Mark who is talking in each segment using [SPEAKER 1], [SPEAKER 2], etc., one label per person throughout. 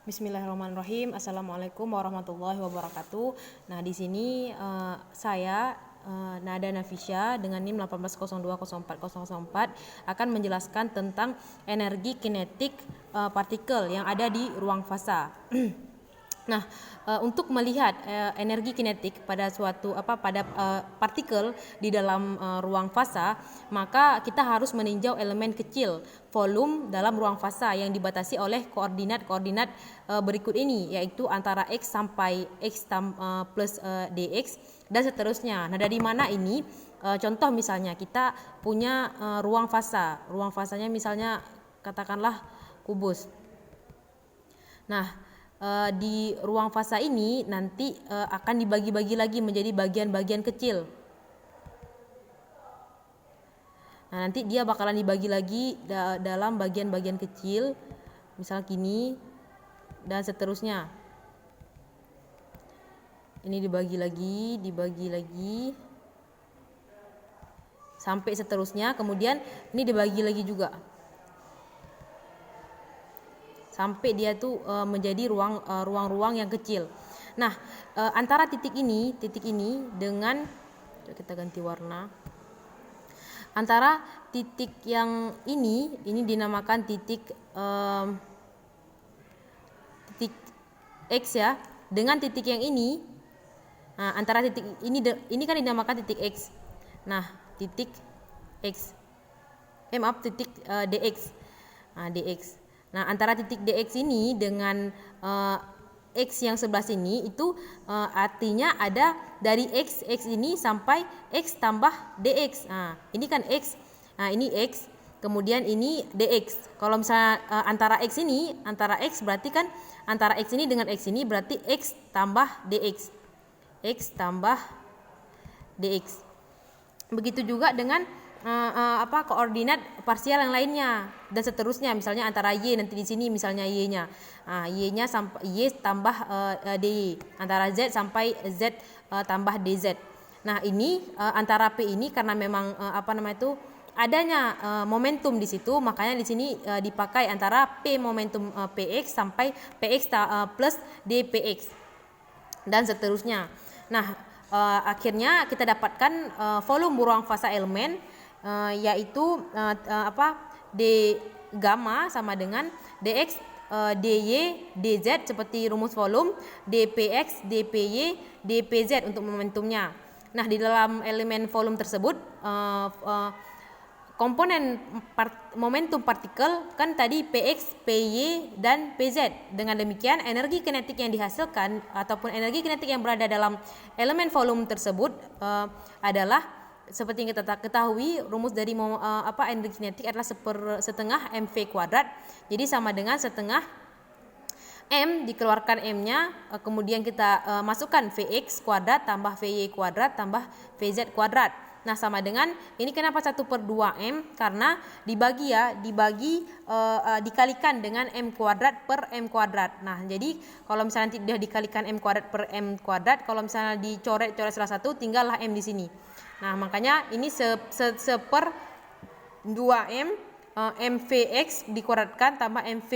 [SPEAKER 1] Bismillahirrahmanirrahim. Assalamualaikum warahmatullahi wabarakatuh. Nah, di sini saya Nada Nafisya dengan NIM 180204004 akan menjelaskan tentang energi kinetik partikel yang ada di ruang fasa. Nah, untuk melihat energi kinetik pada partikel di dalam ruang fasa, maka kita harus meninjau elemen kecil volume dalam ruang fasa yang dibatasi oleh koordinat berikut ini, yaitu antara x sampai x plus dx dan seterusnya. Nah, dari mana ini? Contoh misalnya kita punya ruang fasa. Ruang fasanya misalnya katakanlah kubus. Nah, di ruang fasa ini nanti akan dibagi-bagi lagi menjadi bagian-bagian kecil. Nah, nanti dia bakalan dibagi lagi dalam bagian-bagian kecil, misal gini dan seterusnya. Ini dibagi lagi sampai seterusnya. Kemudian ini dibagi lagi juga sampai dia tuh menjadi ruang-ruang yang kecil. Nah, antara titik ini dengan, kita ganti warna. Antara titik yang ini dinamakan titik X ya, dengan titik yang ini. Nah, antara titik ini kan dinamakan titik X. Nah, titik X. Titik DX. Nah, DX. Nah, antara titik DX ini dengan X yang sebelah sini itu artinya ada dari X ini sampai X tambah DX. Nah, ini kan X. Nah, ini X. Kemudian ini DX. Kalau misalnya antara X berarti kan antara X ini dengan X ini berarti X tambah DX. X tambah DX. Begitu juga dengan koordinat parsial yang lainnya dan seterusnya, misalnya antara Y nanti di sini misalnya Y-nya. Nah, Y-nya sampai Y tambah DY, antara Z sampai Z tambah DZ. Nah, ini antara P ini karena memang adanya momentum di situ, makanya di sini dipakai antara P momentum PX sampai PX plus DPX dan seterusnya. Nah, akhirnya kita dapatkan volume ruang fasa elemen yaitu D gamma sama dengan dx dy dz seperti rumus volume, dpx dpy dpz untuk momentumnya. Nah, di dalam elemen volume tersebut komponen momentum partikel kan tadi px, py dan pz. Dengan demikian energi kinetik yang dihasilkan ataupun energi kinetik yang berada dalam elemen volume tersebut adalah seperti yang kita ketahui, rumus dari energi kinetik adalah setengah mv kuadrat. Jadi sama dengan setengah m dikeluarkan m-nya, kemudian kita masukkan vx kuadrat tambah vy kuadrat tambah vz kuadrat. Nah, sama dengan ini kenapa 1/2m, karena dikalikan dengan m kuadrat per m kuadrat. Nah, jadi kalau misalnya tidak dikalikan m kuadrat per m kuadrat, kalau misalnya dicoret salah satu, tinggallah m di sini. Nah, makanya ini seper 2m mvx dikuadratkan tambah mv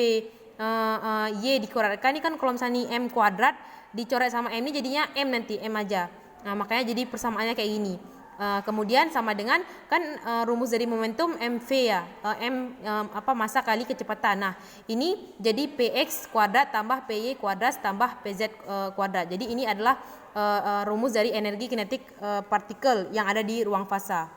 [SPEAKER 1] y dikuadratkan. Ini kan kalau misalnya m kuadrat dicoret sama m ini jadinya m nanti, m aja. Nah, makanya jadi persamaannya kayak gini. Kemudian sama dengan kan rumus dari momentum mv ya, massa kali kecepatan. Nah, ini jadi px kuadrat tambah py kuadrat tambah pz kuadrat. Jadi ini adalah rumus dari energi kinetik partikel yang ada di ruang fasa.